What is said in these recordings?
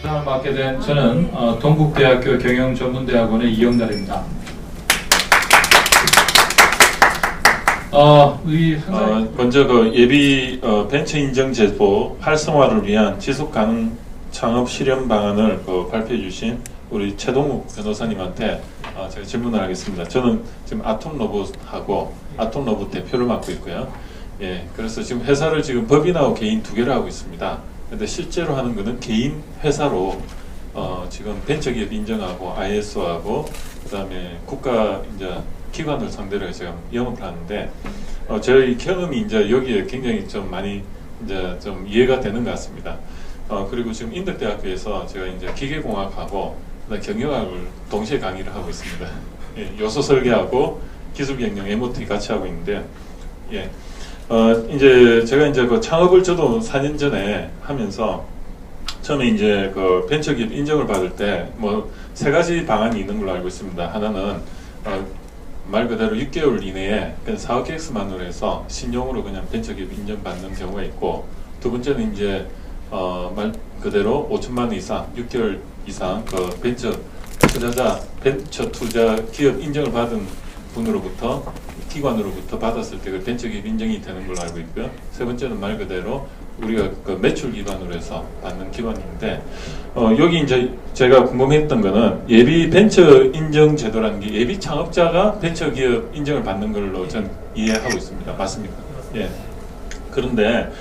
수상을 맡게 된 저는 동국대학교 경영전문대학원의 이영달입니다. 우리 먼저 그 예비 벤처 인정 제도 활성화를 위한 지속 가능 창업 실현 방안을 발표해 주신 우리 최동욱 변호사님한테 제가 질문을 하겠습니다. 저는 지금 아톰로봇하고 아톰로봇 대표를 맡고 있고요. 예, 그래서 지금 회사를 지금 법인하고 개인 두 개를 하고 있습니다. 근데 실제로 하는 거는 개인 회사로 지금 벤처기업 인정하고 ISO하고 그다음에 국가 이제 기관을 상대로 해서 영업을 하는데 저희 경험이 이제 여기에 굉장히 좀 많이 이제 좀 이해가 되는 것 같습니다. 그리고 지금 인덕대학교에서 제가 이제 기계공학하고 경영학을 동시에 강의를 하고 있습니다. 예, 요소 설계하고 기술 경영 MOT 같이 하고 있는데, 예, 이제 제가 이제 그 창업을 저도 4년 전에 하면서 처음에 이제 그 벤처기업 인정을 받을 때 뭐 3가지 방안이 있는 걸로 알고 있습니다. 하나는 말 그대로 6개월 이내에 그냥 사업계획서만으로 해서 신용으로 그냥 벤처기업 인정받는 경우가 있고, 두 번째는 이제 말 그대로 5천만 원 이상 6개월 이상 그 벤처 투자자 벤처 투자 기업 인정을 받은 분으로부터 기관으로부터 받았을 때 그 벤처기업 인정이 되는 걸로 알고 있고요. 세 번째는 말 그대로 우리가 그 매출 기반으로 해서 받는 기관인데, 여기 이제 제가 궁금했던 거는 예비 벤처 인정 제도라는 게 예비 창업자가 벤처 기업 인정을 받는 걸로 전 이해하고 있습니다. 맞습니까? 예. 그런데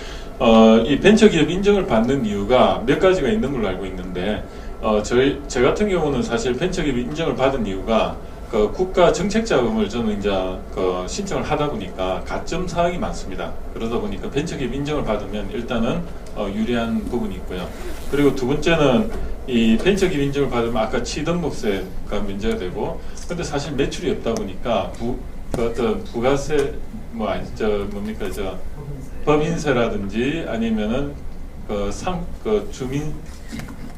이 벤처 기업 인정을 받는 이유가 몇 가지가 있는 걸로 알고 있는데, 제 같은 경우는 사실 벤처 기업 인정을 받은 이유가 그 국가 정책 자금을 저는 이제 그 신청을 하다 보니까 가점 사항이 많습니다. 그러다 보니까 벤처기업 인정을 받으면 일단은 유리한 부분이 있고요. 그리고 두 번째는 이 벤처기업 인정을 받으면 아까 취등록세가 면제가 되고, 근데 사실 매출이 없다 보니까 어떤 부가세 뭡니까 법인세라든지 아니면은 그 주민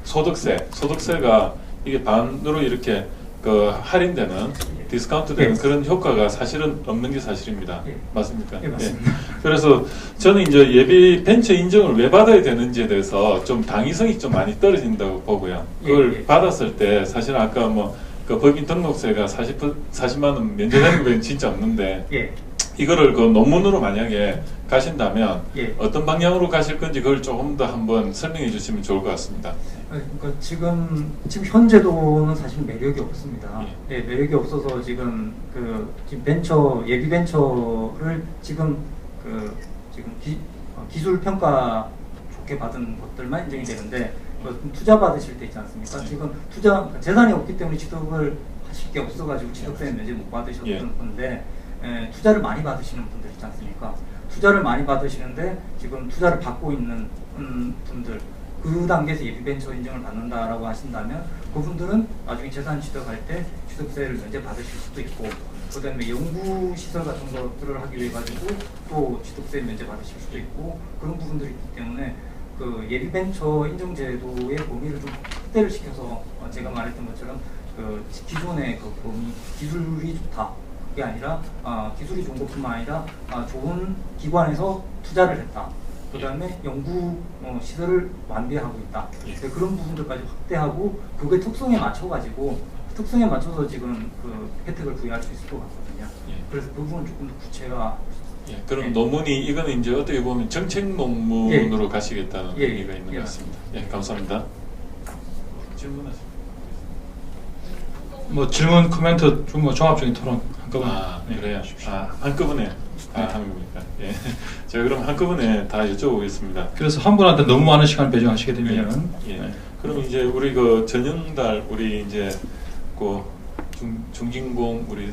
소득세가 이게 반으로 이렇게 그 할인되는 디스카운트 되는 그런 효과가 사실은 없는 게 사실입니다. 맞습니까? 예, 맞습니다. 그래서 저는 이제 예비 벤처 인정을 왜 받아야 되는지에 대해서 좀 당위성이 좀 많이 떨어진다고 보고요. 그걸 받았을 때 사실 아까 뭐 그 법인 등록세가 40만 원 면제되는 건 진짜 없는데, 이거를 그 논문으로 만약에 가신다면 어떤 방향으로 가실 건지 그걸 조금 더 한번 설명해 주시면 좋을 것 같습니다. 그러니까 지금 현재도는 사실 매력이 없습니다. 매력이 없어서 지금 지금 예비 벤처를 지금 기술 평가 좋게 받은 것들만 인정이 되는데, 투자 받으실 때 있지 않습니까? 지금 재산이 없기 때문에 취득을 하실 게 없어가지고 취득세 면제 못 받으셨던 건데, 투자를 많이 받으시는 분들 있지 않습니까? 투자를 많이 받으시는데 지금 투자를 받고 있는 분들, 그 단계에서 예비벤처 인정을 받는다라고 하신다면 그분들은 나중에 재산 취득할 때 취득세를 면제 받으실 수도 있고, 그 다음에 연구시설 같은 것들을 하기 위해 가지고 또 취득세 면제 받으실 수도 있고, 그런 부분들이 있기 때문에 그 예비벤처 인정제도의 범위를 좀 확대를 시켜서 제가 말했던 것처럼 그 기존의 그 범위, 기술이 좋다 게 아니라 기술이 좋은 것뿐만 아니라 좋은 기관에서 투자를 했다, 그 다음에 연구 시설을 완비하고 있다, 그런 부분들까지 확대하고 그게 특성에 맞춰서 지금 그 혜택을 부여할 수 있을 것 같거든요. 그래서 그 부분은 조금 더 구체화. 그럼 논문이 이거는 이제 어떻게 보면 정책 논문으로 가시겠다는 의미가 있는 것 같습니다. 감사합니다. 질문하세요. 뭐 질문, 코멘트, 좀 종합적인 토론 한꺼번에. 그래요. 한꺼번에 하는 겁니까? 제가 그럼 한꺼번에 다 여쭤보겠습니다. 그래서 한 분한테 너무 많은 시간 배정하시게 되면 그럼 이제 우리 그 전영달 우리 이제 그 중진공 우리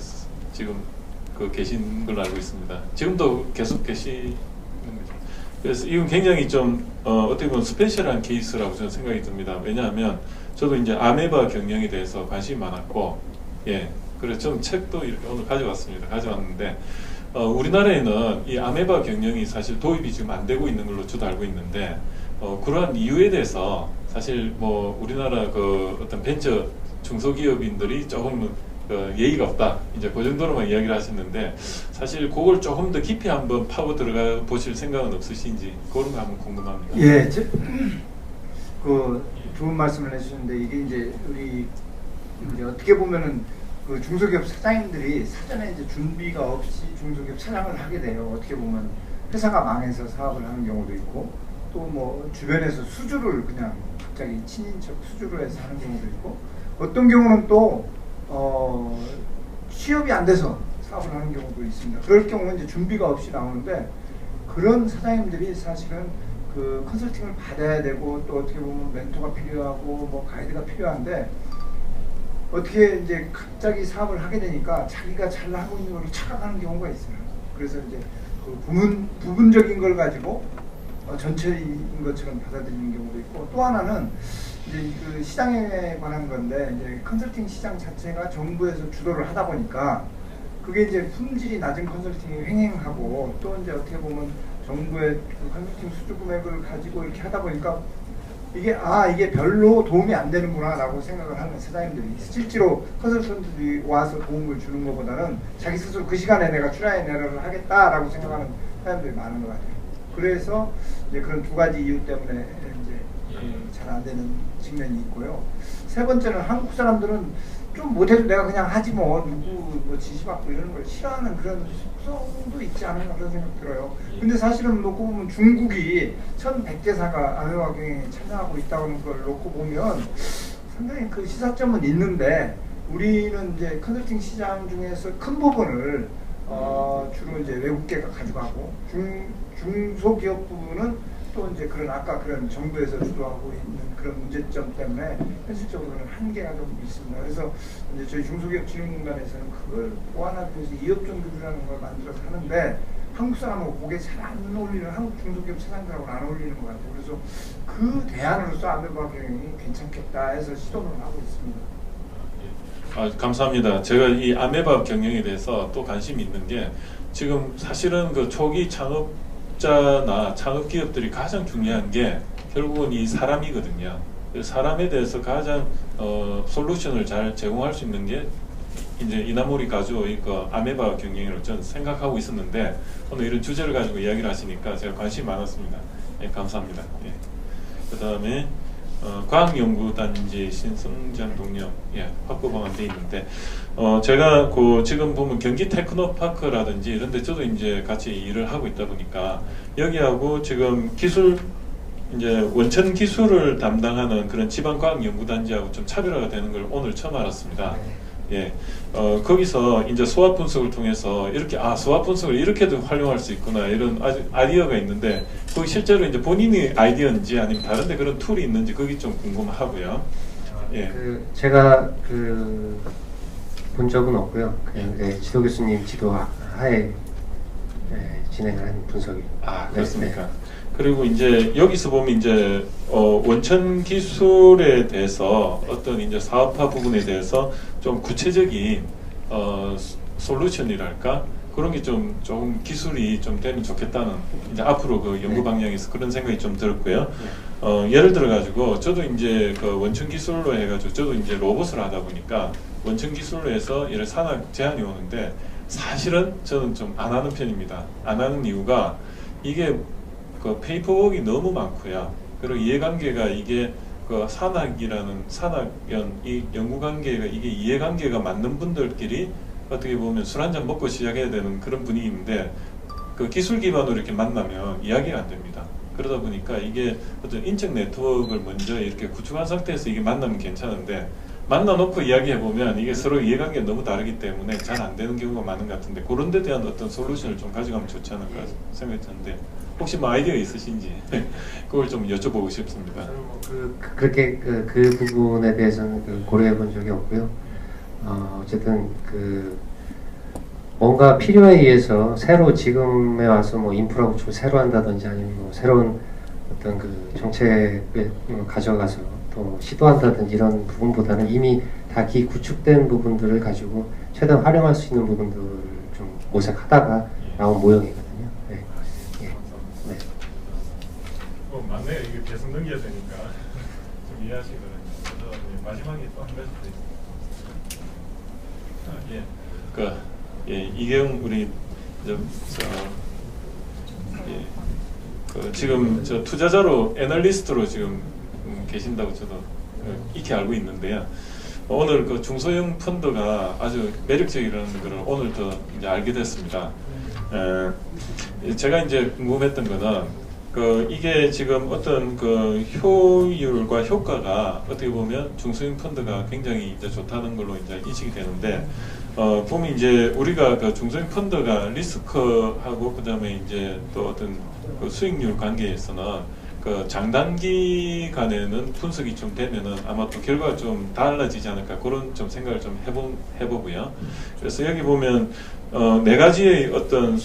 지금 그 계신 걸로 알고 있습니다. 지금도 계속 계시는 거죠. 그래서 이건 굉장히 좀 어떻게 보면 스페셜한 케이스라고 저는 생각이 듭니다. 왜냐하면 저도 이제 아메바 경영에 대해서 관심이 많았고, 그래서 좀 책도 이렇게 오늘 가져왔는데, 우리나라에는 이 아메바 경영이 사실 도입이 지금 안 되고 있는 걸로 저도 알고 있는데, 그러한 이유에 대해서 사실 뭐 우리나라 그 어떤 벤처 중소기업인들이 조금 예의가 없다, 이제 그 정도로만 이야기를 하셨는데, 사실 그걸 조금 더 깊이 한번 파고 들어가 보실 생각은 없으신지 그런 거 한번 궁금합니다. 그 좋은 말씀을 해주셨는데 이게 이제 우리 이제 어떻게 보면은 그 중소기업 사장님들이 사전에 이제 준비가 없이 중소기업 차량을 하게 돼요. 어떻게 보면 회사가 망해서 사업을 하는 경우도 있고 또 뭐 주변에서 수주를 그냥 갑자기 친인척 수주를 해서 하는 경우도 있고 어떤 경우는 또 취업이 안 돼서 사업을 하는 경우도 있습니다. 그럴 경우는 이제 준비가 없이 나오는데 그런 사장님들이 사실은 그 컨설팅을 받아야 되고 또 어떻게 보면 멘토가 필요하고 뭐 가이드가 필요한데 어떻게 이제 갑자기 사업을 하게 되니까 자기가 잘 하고 있는 걸 착각하는 경우가 있어요. 그래서 이제 그 부분적인 걸 가지고 전체인 것처럼 받아들이는 경우도 있고 또 하나는 이제 그 시장에 관한 건데 이제 컨설팅 시장 자체가 정부에서 주도를 하다 보니까 그게 이제 품질이 낮은 컨설팅이 횡행하고 또 이제 어떻게 보면 정부의 그 컨설팅 수주 금액을 가지고 이렇게 하다 보니까 이게 별로 도움이 안 되는구나 라고 생각을 하는 사장님들이 실제로 컨설턴트들이 와서 도움을 주는 것보다는 자기 스스로 그 시간에 내가 트라이 에러를 하겠다라고 생각하는 사람들이 많은 것 같아요. 그래서 이제 그런 두 가지 이유 때문에 이제 잘 안 되는 측면이 있고요. 세 번째는 한국 사람들은 좀 못해도 내가 그냥 하지 뭐 누구 뭐 지시받고 이러는 걸 싫어하는 그런 속성도 있지 않은가 그런 생각 들어요. 근데 사실은 놓고 보면 중국이 1100개사가 아메바 경영에 참여하고 있다는 걸 놓고 보면 상당히 그 시사점은 있는데 우리는 이제 컨설팅 시장 중에서 큰 부분을 주로 이제 외국계가 가져가고 중소기업 부분은 또 이제 그런 아까 그런 정부에서 주도하고 있는 그런 문제점 때문에 현실적으로는 한계가 좀 있습니다. 그래서 이제 저희 중소기업진흥공단에서는 그걸 보완하기 위해서 이업종교류라는 걸 만들어서 하는데 한국 사람하고 그게 잘 안 어울리는 한국 중소기업 사장들하고는 안 어울리는 것 같아요. 그래서 그 대안으로서 아메바 경영이 괜찮겠다 해서 시도를 하고 있습니다. 감사합니다. 제가 이 아메바 경영에 대해서 또 관심이 있는 게 지금 사실은 그 초기 창업자나 창업 기업들이 가장 중요한 게 결국은 이 사람이거든요. 사람에 대해서 가장 솔루션을 잘 제공할 수 있는 게 이제 이나모리 가족의 그 아메바 경영이라고 저는 생각하고 있었는데 오늘 이런 주제를 가지고 이야기를 하시니까 제가 관심이 많았습니다. 예, 감사합니다. 예. 그 다음에 과학연구단지 신성장 동력 확보 방안 돼 있는데 제가 그 지금 보면 경기 테크노파크라든지 이런 데 저도 이제 같이 일을 하고 있다 보니까 여기하고 지금 기술 이제 원천 기술을 담당하는 그런 지방과학연구단지하고 좀 차별화가 되는 걸 오늘 처음 알았습니다. 예, 거기서 이제 수학 분석을 통해서 이렇게 수학 분석을 이렇게도 활용할 수 있구나 이런 아주 아이디어가 있는데 그 실제로 이제 본인의 아이디어인지 아니면 다른데 그런 툴이 있는지 그게 좀 궁금하고요. 예. 제가 본 적은 없고요. 그냥 지도 교수님 지도 하에 진행을 한 분석입니다. 그렇습니까? 네. 그리고 이제 여기서 보면 이제 원천 기술에 대해서 어떤 이제 사업화 부분에 대해서 좀 구체적인 솔루션이랄까 그런 게 좀 기술이 좀 되면 좋겠다는 이제 앞으로 그 연구 방향에서 그런 생각이 좀 들었고요. 예를 들어 가지고 저도 이제 그 원천 기술로 해가지고 저도 이제 로봇을 하다 보니까 원천 기술로 해서 이런 산학 제한이 오는데 사실은 저는 좀 안 하는 편입니다. 안 하는 이유가 이게 그 페이퍼워크가 너무 많고요. 그리고 이해관계가 이게 그 산학이라는 산학연 이 연구관계가 이게 이해관계가 맞는 분들끼리 어떻게 보면 술 한잔 먹고 시작해야 되는 그런 분위기인데 그 기술 기반으로 이렇게 만나면 이야기가 안 됩니다. 그러다 보니까 이게 어떤 인적 네트워크를 먼저 이렇게 구축한 상태에서 이게 만나면 괜찮은데 만나놓고 이야기해보면 이게 서로 이해관계가 너무 다르기 때문에 잘 안 되는 경우가 많은 것 같은데 그런 데 대한 어떤 솔루션을 좀 가져가면 좋지 않을까 생각이 드는데 혹시 뭐 아이디어 있으신지 그걸 좀 여쭤보고 싶습니다. 그렇게 그 부분에 대해서는 고려해 본 적이 없고요. 어쨌든 뭔가 필요에 의해서 새로 지금에 와서 뭐 인프라 구축을 새로 한다든지 아니면 뭐 새로운 어떤 그 정책을 가져가서 또 시도한다든지 이런 부분보다는 이미 다 구축된 부분들을 가지고 최대한 활용할 수 있는 부분들을 좀 모색하다가 나온 모형이거든요. 네. 네. 맞네요. 이게 계속 넘겨야 되니까 좀 이해하시거든요. 그래서 마지막에 또 한 가지 더 있습니다. 이경 우리 지금 투자자로 애널리스트로 지금 계신다고 저도 익히 알고 있는데요. 오늘 그 중소형 펀드가 아주 매력적이라는 것을 오늘 더 이제 알게 됐습니다. 제가 이제 궁금했던 거는 이게 지금 어떤 그 효율과 효과가 어떻게 보면 중소형 펀드가 굉장히 이제 좋다는 걸로 이제 인식이 되는데, 보면 이제 우리가 그 중소형 펀드가 리스크하고 그다음에 이제 또 어떤 그 수익률 관계에서는 그 장단기간에는 분석이 좀 되면은 아마 또 결과가 좀 달라지지 않을까, 그런 좀 생각을 좀 해보고요. 그래서 여기 보면 네 가지의 어떤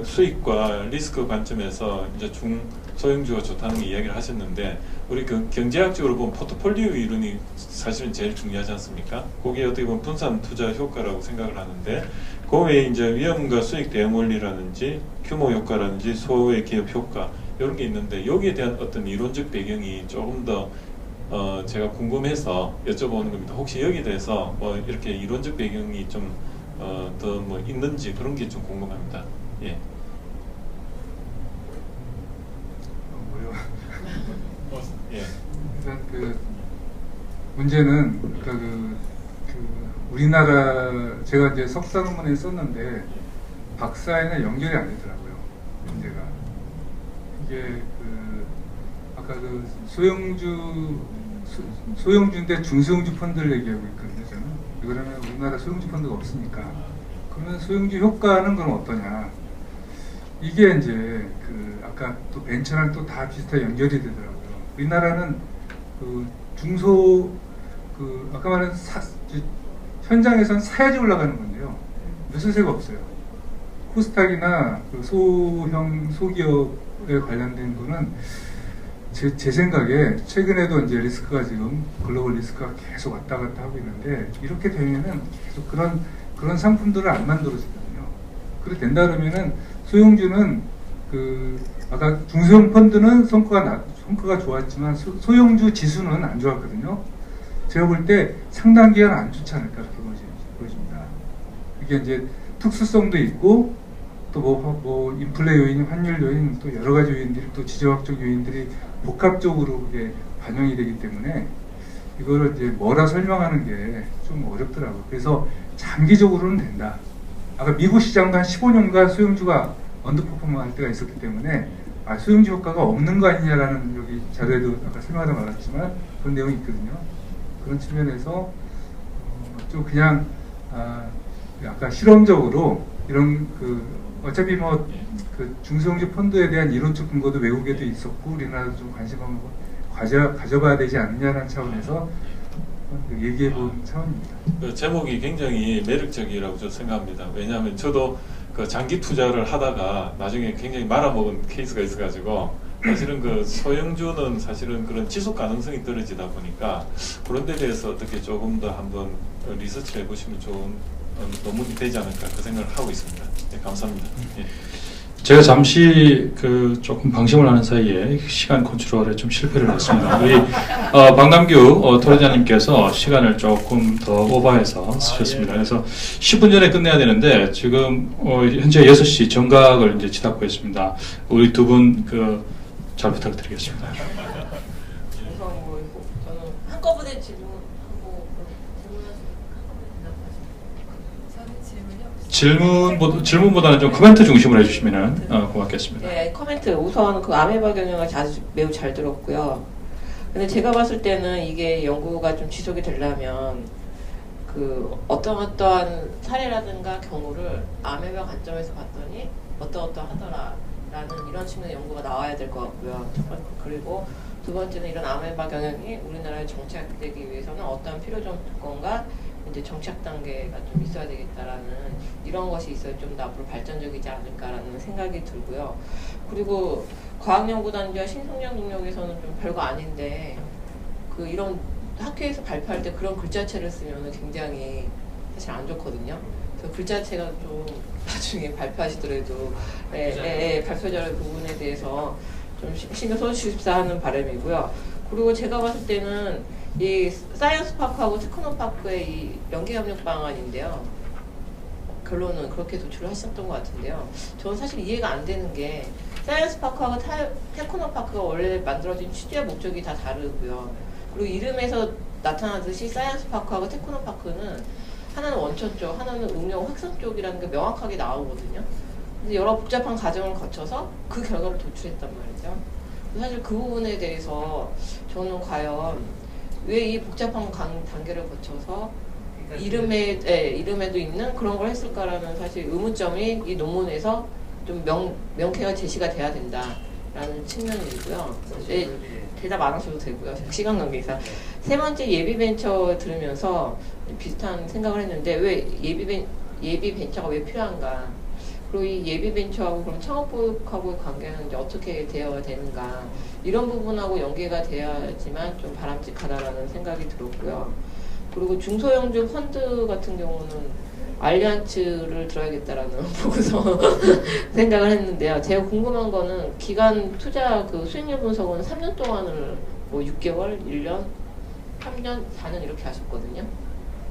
수익과 리스크 관점에서 이제 중소형주가 좋다는 게 이야기를 하셨는데, 우리 그 경제학적으로 보면 포트폴리오 이론이 사실은 제일 중요하지 않습니까? 그게 어떻게 보면 분산 투자 효과라고 생각을 하는데, 그 외에 이제 위험과 수익 대응 원리라든지 규모 효과라든지 소외 기업 효과 이런 게 있는데, 여기에 대한 어떤 이론적 배경이 조금 더 제가 궁금해서 여쭤보는 겁니다. 혹시 여기에 대해서 뭐 이렇게 이론적 배경이 좀 더 뭐 있는지 그런 게 좀 궁금합니다. 예. 예. 일단 그 문제는 우리나라, 제가 이제 석사 논문에 썼는데 박사에는 연결이 안 되더라고요. 문제가 이게 아까 소형주인데 중소형주 펀드를 얘기하고 있거든요. 저는 그러면 우리나라 소형주 펀드가 없으니까, 그러면 소형주 효과는 그럼 어떠냐? 이게 이제 아까 또 벤처랑 또 다 비슷하게 연결이 되더라고요. 우리나라는 아까 말한 현장에서는 사야지 올라가는 건데요. 매수세가 없어요. 코스닥이나 소기업에 관련된 거는 제 생각에 최근에도 이제 리스크가 지금 글로벌 리스크가 계속 왔다 갔다 하고 있는데, 이렇게 되면은 계속 그런 상품들을 안 만들어지거든요. 그렇게 된다 그러면은 소형주는 아까 중소형 펀드는 성과가 좋았지만 소형주 지수는 안 좋았거든요. 제가 볼 때 상당 기간 안 좋지 않을까 그렇게 보여집니다. 이게 이제 특수성도 있고 또 뭐 인플레 요인, 환율 요인, 또 여러 가지 요인들이, 또 지정학적 요인들이 복합적으로 그게 반영이 되기 때문에 이거를 이제 뭐라 설명하는 게 좀 어렵더라고요. 그래서 장기적으로는 된다. 아까 미국 시장도 한 15년간 소형주가 언더퍼폼 할 때가 있었기 때문에 소형주 효과가 없는 거 아니냐라는, 여기 자료에도 아까 설명하다 말았지만 그런 내용이 있거든요. 그런 측면에서 좀 그냥 아까 실험적으로 이런 어차피 뭐 중소형주 펀드에 대한 이론적 근거도 외국에도 있었고 우리나라도 좀 관심 한번 가져봐야 되지 않느냐는 차원에서 얘기해 본 차원입니다. 제목이 굉장히 매력적이라고 저는 생각합니다. 왜냐하면 저도 장기 투자를 하다가 나중에 굉장히 말아먹은 케이스가 있어가지고, 사실은 소형주는 사실은 그런 지속 가능성이 떨어지다 보니까 그런 데 대해서 어떻게 조금 더 한번 리서치를 해보시면 좋은 논문이 되지 않을까, 그 생각을 하고 있습니다. 네, 감사합니다. 예. 제가 잠시 조금 방심을 하는 사이에 시간 컨트롤에 좀 실패를 했습니다. 우리 박남규 토론자님께서 시간을 조금 더 오버해서 쓰셨습니다. 그래서 10분 전에 끝내야 되는데 지금 현재 6시 정각을 이제 치닫고 있습니다. 우리 두 분 잘 부탁드리겠습니다. 저는 한꺼번에 질문하고 질문보다는 좀 코멘트 중심으로 해주시면 고맙겠습니다. 네, 코멘트. 우선 아메바 경영을 매우 잘 들었고요. 근데 제가 봤을 때는 이게 연구가 좀 지속이 되려면 어떠한 사례라든가 경우를 아메바 관점에서 봤더니 어떠하더라 라는 이런 측면의 연구가 나와야 될 것 같고요. 첫 번째. 그리고 두 번째는 이런 아메바 경영이 우리나라에 정착되기 위해서는 어떠한 필요 조건과 이제 정착 단계가 좀 있어야 되겠다라는 이런 것이 있어야 좀 더 앞으로 발전적이지 않을까라는 생각이 들고요. 그리고 과학연구단지와 신성장 동력에서는 좀 별거 아닌데 이런 학회에서 발표할 때 그런 글자체를 쓰면 굉장히 사실 안 좋거든요. 그래서 글자체가 좀 나중에 발표하시더라도 발표 자료 부분에 대해서 좀 신경 써주십사 하는 바람이고요. 그리고 제가 봤을 때는 이 사이언스 파크하고 테크노파크의 이 연계협력 방안인데요. 결론은 그렇게 도출을 하셨던 것 같은데요. 저는 사실 이해가 안 되는 게 사이언스 파크하고 테크노 파크가 원래 만들어진 취지와 목적이 다 다르고요. 그리고 이름에서 나타나듯이 사이언스 파크하고 테크노 파크는 하나는 원천 쪽, 하나는 응용 확산 쪽이라는 게 명확하게 나오거든요. 근데 여러 복잡한 과정을 거쳐서 그 결과를 도출했단 말이죠. 사실 그 부분에 대해서 저는 과연 왜 이 복잡한 단계를 거쳐서 이름에도 있는 그런 걸 했을까라는 사실 의문점이 이 논문에서 좀 명쾌하게 제시가 돼야 된다라는 측면이고요. 대답 안 하셔도 되고요. 시간 관계상. 세 번째 예비 벤처 들으면서 비슷한 생각을 했는데 왜 예비 벤처가 왜 필요한가? 그리고 이 예비 벤처하고 그럼 창업보육하고의 관계는 이제 어떻게 되어야 되는가? 이런 부분하고 연계가 돼야지만 좀 바람직하다라는 생각이 들었고요. 그리고 중소형주 펀드 같은 경우는 알리안츠를 들어야겠다라는 보고서 생각을 했는데요. 제가 궁금한 거는 기간 투자 그 수익률 분석은 3년 동안을 뭐 6개월, 1년, 3년, 4년 이렇게 하셨거든요.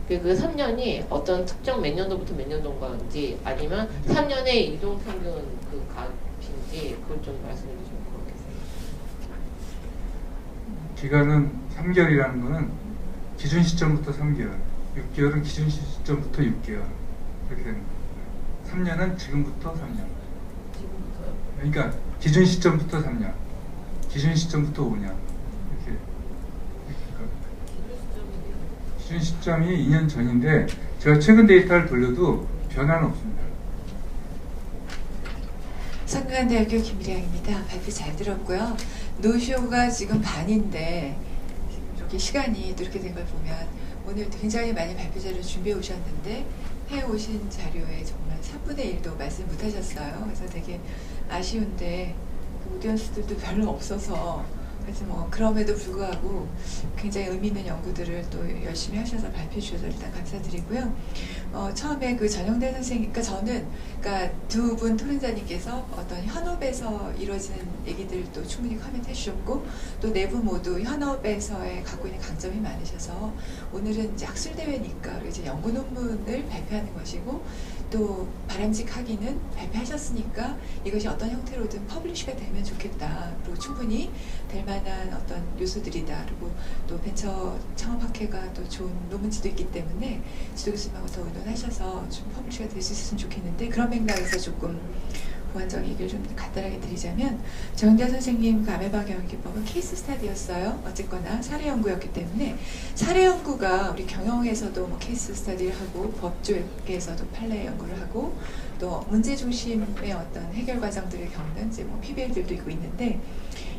그 3년이 어떤 특정 몇 년도부터 몇 년도인지 아니면 3년의 이동평균 그 값인지 그걸 좀 말씀해 주시면 고맙겠습니다. 기간은 3개월이라는 거는 기준 시점부터 3개월, 6개월은 기준 시점부터 6개월 이렇게 되는 거예요. 3년은 지금부터 3년. 그러니까 기준 시점부터 3년, 기준 시점부터 5년 이렇게. 기준 시점이 2년 전인데 제가 최근 데이터를 돌려도 변화는 없습니다. 성균관대학교 김미량입니다. 발표 잘 들었고요. 노쇼가 지금 반인데 이렇게 시간이 또 이렇게 된 걸 보면 오늘 굉장히 많이 발표 자료를 준비해 오셨는데 해오신 자료에 정말 3분의 1도 말씀 못 하셨어요. 그래서 되게 아쉬운데 그 오디언스들도 별로 없어서 그래서 뭐 그럼에도 불구하고 굉장히 의미 있는 연구들을 또 열심히 하셔서 발표해 주셔서 일단 감사드리고요. 처음에 그 전영대 선생님, 그러니까 저는 그러니까 두 분 토론자님께서 어떤 현업에서 이루어지는 얘기들도 충분히 코멘트해 주셨고 또 네 분 모두 현업에서의 갖고 있는 강점이 많으셔서 오늘은 이제 학술 대회니까 이제 연구 논문을 발표하는 것이고 또 바람직하기는 발표하셨으니까 이것이 어떤 형태로든 퍼블리시가 되면 좋겠다. 그리고 충분히 될 만한 어떤 요소들이다. 그리고 또 벤처 창업학회가 또 좋은 논문지도 있기 때문에 지도 교수님하고 더 의논하셔서 좀 퍼블리시가 될 수 있었으면 좋겠는데 그런 맥락에서 조금 보완적 얘기를 좀 간단하게 드리자면 정대 선생님 그 아메바 경영기법은 케이스 스타디였어요. 어쨌거나 사례 연구였기 때문에 사례 연구가 우리 경영에서도 뭐 케이스 스타디를 하고 법 쪽에서도 판례 연구를 하고 또 문제 중심의 어떤 해결 과정들을 겪는 이제 뭐 PBL들도 있고 있는데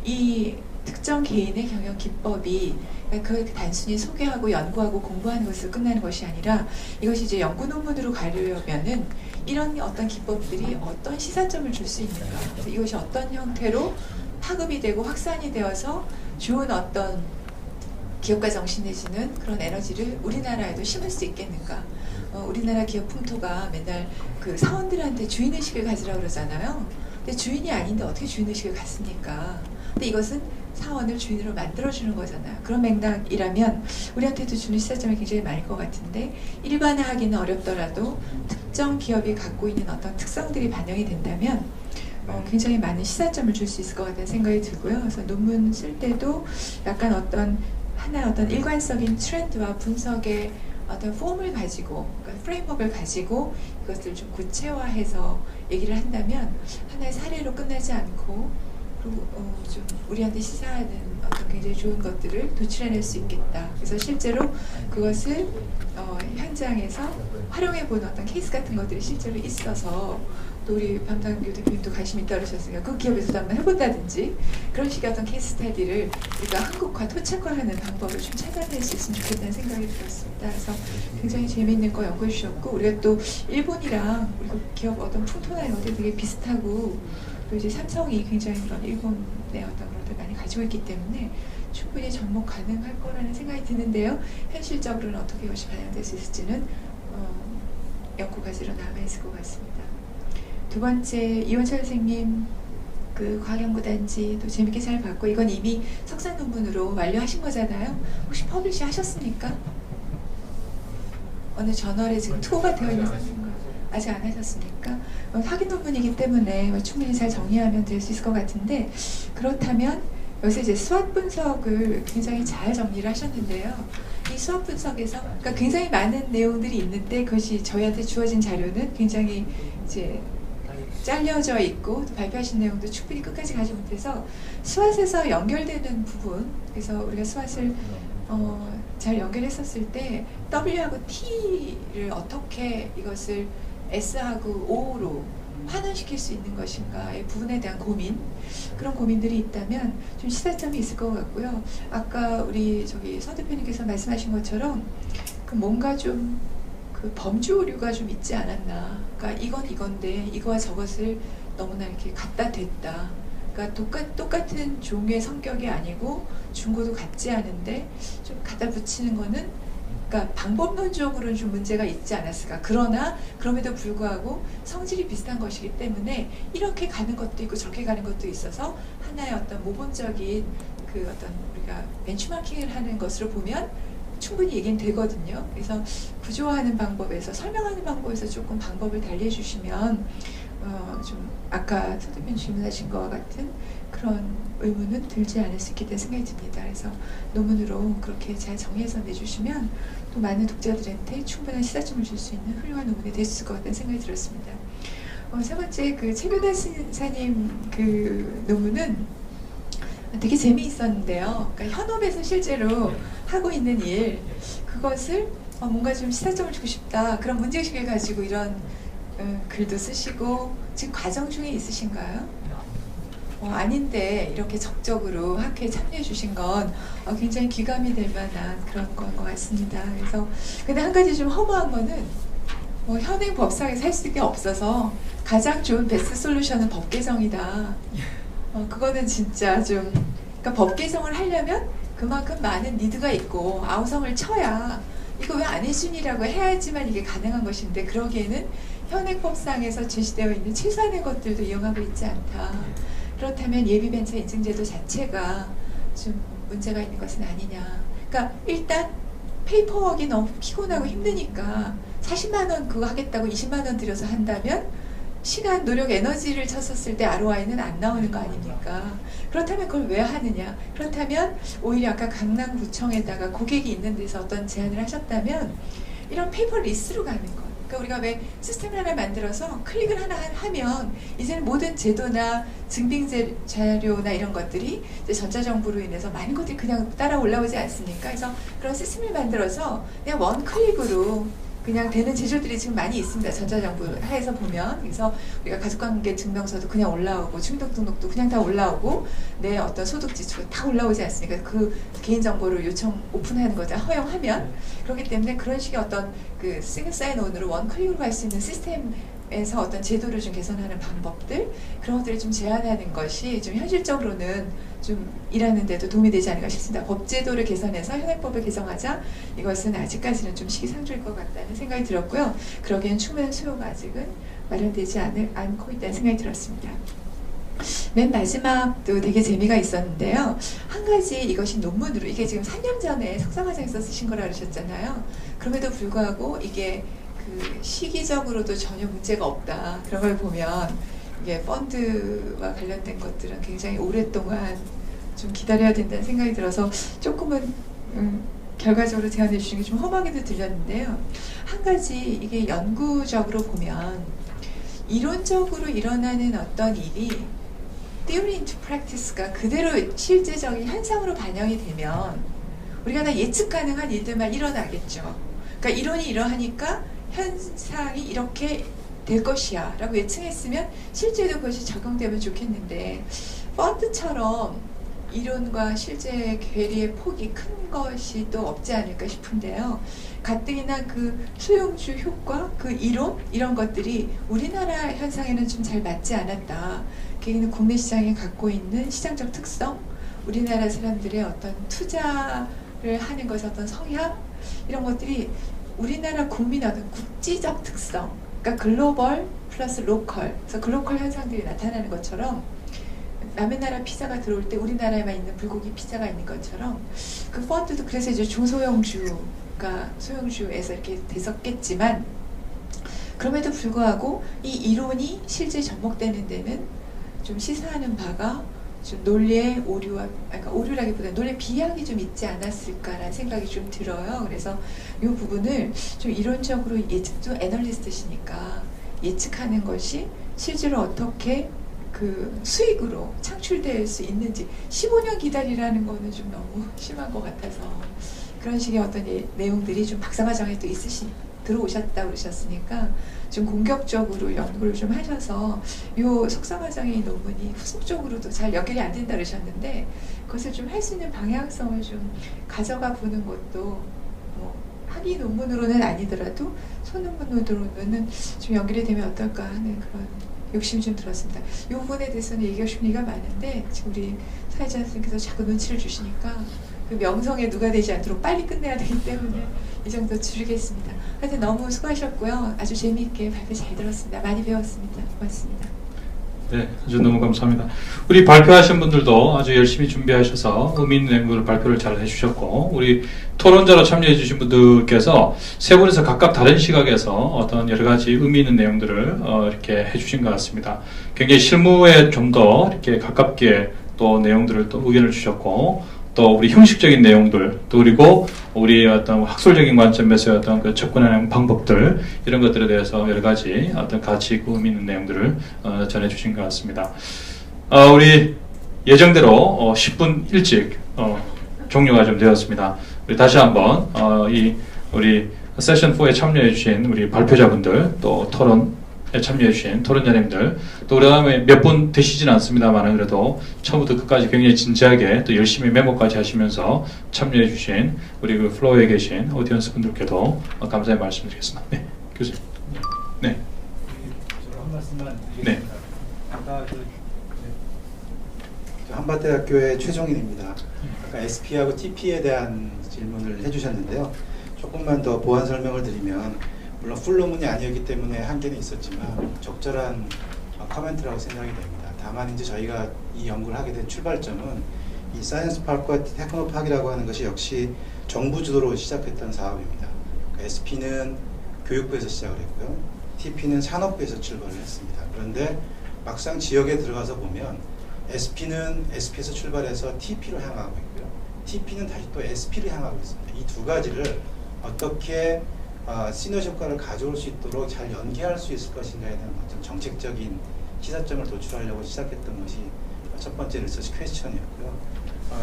이 특정 개인의 경영 기법이 그 단순히 소개하고 연구하고 공부하는 것으로 끝나는 것이 아니라 이것이 이제 연구 논문으로 가려면은 이런 어떤 기법들이 어떤 시사점을 줄 수 있는가, 그래서 이것이 어떤 형태로 파급이 되고 확산이 되어서 좋은 어떤 기업가 정신 내지는 그런 에너지를 우리나라에도 심을 수 있겠는가. 우리나라 기업 풍토가 맨날 그 사원들한테 주인의식을 가지라고 그러잖아요. 근데 주인이 아닌데 어떻게 주인의식을 갖습니까? 근데 이것은 사원을 주인으로 만들어주는 거잖아요. 그런 맥락이라면 우리한테도 주는 시사점이 굉장히 많을 것 같은데 일반화하기는 어렵더라도 특정 기업이 갖고 있는 어떤 특성들이 반영이 된다면 굉장히 많은 시사점을 줄 수 있을 것 같다는 생각이 들고요. 그래서 논문 쓸 때도 약간 어떤 하나의 어떤 일관적인 트렌드와 분석의 어떤 폼을 가지고, 그러니까 프레임워크를 가지고 이것을 좀 구체화해서 얘기를 한다면 하나의 사례로 끝나지 않고 그리고 좀 우리한테 시사하는 어떤 굉장히 좋은 것들을 도출해낼 수 있겠다. 그래서 실제로 그것을 현장에서 활용해보는 어떤 케이스 같은 것들이 실제로 있어서 또 우리 밤상규 대표님도 관심이 있다고 그러셨으니까 그 기업에서도 한번 해본다든지 그런 식의 어떤 케이스 스터디를 우리가 한국화, 토착화하는 방법을 좀 찾아낼 수 있으면 좋겠다는 생각이 들었습니다. 그래서 굉장히 재미있는 거 연구해 주셨고 우리가 또 일본이랑 우리 기업 어떤 풍토나 이런 것들이 되게 비슷하고 또 이제 삼성이 굉장히 그런 일본의 어떤 그런 것들 많이 가지고 있기 때문에 충분히 접목 가능할 거라는 생각이 드는데요. 현실적으로는 어떻게 이것이 반영될 수 있을지는 연구 과제로 남아있을 것 같습니다. 두 번째, 이원철 선생님 그 과학연구단지 또 재밌게 잘 봤고 이건 이미 석사 논문으로 완료하신 거잖아요. 혹시 퍼블리시 하셨습니까? 어느 저널에 지금 투어가 되어 있는 아직 안 하셨으니까 학위 논문이기 때문에 충분히 잘 정리하면 될 수 있을 것 같은데, 그렇다면 여기서 이제 수학 분석을 굉장히 잘 정리를 하셨는데요. 이 수학 분석에서 그러니까 굉장히 많은 내용들이 있는데 그것이 저희한테 주어진 자료는 굉장히 이제 잘려져 있고 또 발표하신 내용도 충분히 끝까지 가지 못해서 수학에서 연결되는 부분, 그래서 우리가 수학을 잘 연결했었을 때 W하고 T를 어떻게 이것을 S하고 O로 환원시킬 수 있는 것인가의 부분에 대한 고민, 그런 고민들이 있다면 좀 시사점이 있을 것 같고요. 아까 우리 서 대표님께서 말씀하신 것처럼 그 뭔가 좀 그 범주 오류가 좀 있지 않았나. 그러니까 이건 이건데 이거와 저것을 너무나 이렇게 갖다 댔다. 그러니까 똑같은 종류의 성격이 아니고 중고도 같지 않은데 좀 갖다 붙이는 거는, 그러니까 방법론적으로는 좀 문제가 있지 않았을까. 그러나 그럼에도 불구하고 성질이 비슷한 것이기 때문에 이렇게 가는 것도 있고 저렇게 가는 것도 있어서 하나의 어떤 모범적인 그 어떤 우리가 벤치마킹을 하는 것으로 보면 충분히 얘기는 되거든요. 그래서 구조화하는 방법에서, 설명하는 방법에서 조금 방법을 달리 해주시면 좀 아까 서 대표님 질문하신 것과 같은 그런 의문은 들지 않을 수 있겠다는 생각이 듭니다. 그래서 논문으로 그렇게 잘 정리해서 내주시면 또 많은 독자들한테 충분한 시사점을 줄 수 있는 훌륭한 논문이 될 수 있을 것 같다는 생각이 들었습니다. 세 번째, 그 최교단 신사님 그 논문은 되게 재미있었는데요. 그러니까 현업에서 실제로 하고 있는 일, 그것을 뭔가 좀 시사점을 주고 싶다, 그런 문제의식을 가지고 이런 글도 쓰시고 지금 과정 중에 있으신가요? 아닌데 이렇게 적극적으로 학회에 참여해 주신 건 굉장히 귀감이 될 만한 그런 건 것 같습니다. 그래서 근데 한 가지 좀 허무한 거는 현행 법상에서 할 수 있는 게 없어서 가장 좋은 베스트 솔루션은 법 개정이다. 그거는 진짜 좀, 그러니까 법 개정을 하려면 그만큼 많은 니드가 있고 아우성을 쳐야 이거 왜 안 해주니라고 해야지만 이게 가능한 것인데, 그러기에는 현행법상에서 제시되어 있는 최소한의 것들도 이용하고 있지 않다. 그렇다면 예비벤처 인증제도 자체가 좀 문제가 있는 것은 아니냐. 그러니까 일단 페이퍼워크가 너무 피곤하고 힘드니까 40만 원 그거 하겠다고 20만 원 들여서 한다면 시간, 노력, 에너지를 쳤었을 때 ROI는 안 나오는 거 아닙니까? 그렇다면 그걸 왜 하느냐? 그렇다면 오히려 아까 강남구청에다가 고객이 있는 데서 어떤 제안을 하셨다면 이런 페이퍼 리스로 가는 것. 그러니까 우리가 왜 시스템을 하나 만들어서 클릭을 하나 하면 이제는 모든 제도나 증빙 자료나 이런 것들이 이제 전자정보로 인해서 많은 것들이 그냥 따라 올라오지 않습니까? 그래서 그런 시스템을 만들어서 그냥 원 클릭으로 그냥 되는 제조들이 지금 많이 있습니다. 전자정부 하에서 보면. 그래서 우리가 가족관계 증명서도 그냥 올라오고 주민등록도 그냥 다 올라오고 내 어떤 소득 지수가 다 올라오지 않습니까? 그 개인정보를 요청 오픈하는 거죠. 허용하면. 그렇기 때문에 그런 식의 어떤 그 싱글 사인온으로 원 클릭으로 갈 수 있는 시스템에서 어떤 제도를 좀 개선하는 방법들, 그런 것들을 좀 제안하는 것이 좀 현실적으로는 좀 일하는 데도 도움이 되지 않을까 싶습니다. 법제도를 개선해서 현행법을 개정하자, 이것은 아직까지는 좀 시기상조일 것 같다는 생각이 들었고요. 그러기엔 충분한 수요가 아직은 마련되지 않고 있다는 생각이 들었습니다. 맨 마지막도 되게 재미가 있었는데요. 한 가지 이것이 논문으로, 이게 지금 3년 전에 석사과정에서 쓰신 거라 그러셨잖아요. 그럼에도 불구하고 이게 그 시기적으로도 전혀 문제가 없다. 그런 걸 보면 이게 펀드와 관련된 것들은 굉장히 오랫동안 좀 기다려야 된다는 생각이 들어서 조금은 결과적으로 제안해 주시는 게 좀 험하게도 들렸는데요. 한 가지 이게 연구적으로 보면 이론적으로 일어나는 어떤 일이 theory into practice가 그대로 실제적인 현상으로 반영이 되면 우리가 다 예측 가능한 일들만 일어나겠죠. 그러니까 이론이 이러하니까 현상이 이렇게 될 것이야 라고 예측했으면 실제로 그것이 적용되면 좋겠는데, 펀드처럼 이론과 실제 괴리의 폭이 큰 것이 또 없지 않을까 싶은데요. 가뜩이나 그 소형주 효과, 그 이론, 이런 것들이 우리나라 현상에는 좀 잘 맞지 않았다. 그게는 국내 시장이 갖고 있는 시장적 특성, 우리나라 사람들의 어떤 투자를 하는 것의 어떤 성향, 이런 것들이 우리나라 국민의 어떤 국지적 특성, 그러니까 글로벌 플러스 로컬, 그래서 글로컬 현상들이 나타나는 것처럼 남의 나라 피자가 들어올 때 우리나라에만 있는 불고기 피자가 있는 것처럼 그 펀드도 그래서 이제 중소형주가 소형주에서 이렇게 됐었겠지만, 그럼에도 불구하고 이 이론이 실제 접목되는 데는 좀 시사하는 바가 좀 논리의 오류와, 그러니까 오류라기보다 논리의 비약이 좀 있지 않았을까라는 생각이 좀 들어요. 그래서 이 부분을 좀 이론적으로 예측도 애널리스트시니까 예측하는 것이 실제로 어떻게 그 수익으로 창출될 수 있는지 15년 기다리라는 거는 좀 너무 심한 것 같아서 그런 식의 어떤 내용들이 좀 박사과정에 또 들어오셨다 그러셨으니까 좀 공격적으로 연구를 좀 하셔서 요 석사과정의 논문이 후속적으로도 잘 연결이 안 된다 그러셨는데 그것을 좀 할 수 있는 방향성을 좀 가져가 보는 것도 뭐 학위 논문으로는 아니더라도 소논문으로는 좀 연결이 되면 어떨까 하는 그런 욕심이 좀 들었습니다. 이 부분에 대해서는 얘기할 심리가 많은데 지금 우리 사회자 선생님께서 자꾸 눈치를 주시니까 그 명성에 누가 되지 않도록 빨리 끝내야 되기 때문에 이 정도 줄이겠습니다. 하여튼 너무 수고하셨고요. 아주 재미있게 발표 잘 들었습니다. 많이 배웠습니다. 고맙습니다. 네, 아주 너무 감사합니다. 우리 발표하신 분들도 아주 열심히 준비하셔서 의미 있는 내용을 발표를 잘 해주셨고 우리 토론자로 참여해 주신 분들께서 세 분에서 각각 다른 시각에서 어떤 여러 가지 의미 있는 내용들을 이렇게 해주신 것 같습니다. 굉장히 실무에 좀 더 이렇게 가깝게 또 내용들을 또 의견을 주셨고 또 우리 형식적인 내용들 또 그리고 우리 어떤 학술적인 관점에서 어떤 그 접근하는 방법들 이런 것들에 대해서 여러 가지 어떤 가치 있고 의미 있는 내용들을 전해주신 것 같습니다. 우리 예정대로 10분 일찍 종료가 좀 되었습니다. 우리 다시 한번 이 우리 세션 4에 참여해주신 우리 발표자분들 또 토론에 참여해주신 토론자님들 또 그다음에 몇 분 되시진 않습니다만 그래도 처음부터 끝까지 굉장히 진지하게 또 열심히 메모까지 하시면서 참여해주신 우리 그 플로어에 계신 오디언스 분들께도 감사의 말씀드리겠습니다. 네, 교수님. 네. 한 말씀만 드리겠습니다. 네. 아까 한밭대학교의 최종인입니다. 아까 SP하고 TP에 대한 질문을 해주셨는데요. 조금만 더 보완 설명을 드리면 물론 풀 논문이 아니었기 때문에 한계는 있었지만 적절한 커멘트라고 생각이 됩니다. 다만 이제 저희가 이 연구를 하게 된 출발점은 이 사이언스 파크와 테크노 파크라고 하는 것이 역시 정부 주도로 시작했던 사업입니다. 그러니까 SP는 교육부에서 시작을 했고요. TP는 산업부에서 출발을 했습니다. 그런데 막상 지역에 들어가서 보면 SP는 SP에서 출발해서 TP로 향하고 있고요. TP는 다시 또 SP를 향하고 있습니다. 이 두 가지를 어떻게 시너지 효과를 가져올 수 있도록 잘 연계할 수 있을 것인가에 대한 어떤 정책적인 시사점을 도출하려고 시작했던 것이 첫 번째 리서치 퀘스천이었고요.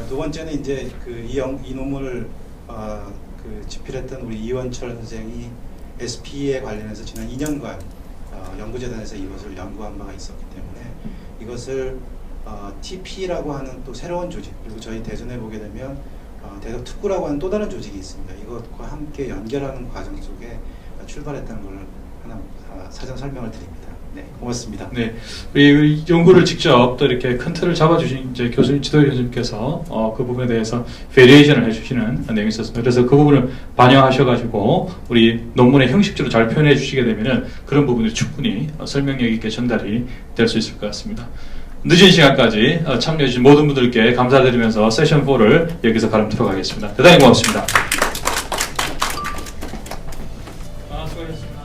두 번째는 이제 이 논문을 집필했던 우리 이원철 선생이 SP에 관련해서 지난 2년간 연구재단에서 이것을 연구한 바가 있었기 때문에 이것을 TP라고 하는 또 새로운 조직 그리고 저희 대전에 보게 되면 대덕특구라고 하는 또 다른 조직이 있습니다. 이것과 함께 연결하는 과정 속에 출발했다는 걸 하나 사전 설명을 드립니다. 네, 고맙습니다. 네, 우리 연구를 직접 또 이렇게 큰 틀을 잡아주신 이제 교수님, 지도 교수님께서 그 부분에 대해서 베리에이션을 해주시는 내용이 있었습니다. 그래서 그 부분을 반영하셔가지고 우리 논문의 형식적으로 잘 표현해 주시게 되면은 그런 부분이 충분히 설명력 있게 전달이 될 수 있을 것 같습니다. 늦은 시간까지 참여해주신 모든 분들께 감사드리면서 세션 4를 여기서 가름토록 하겠습니다. 대단히 고맙습니다. 수고하셨습니다.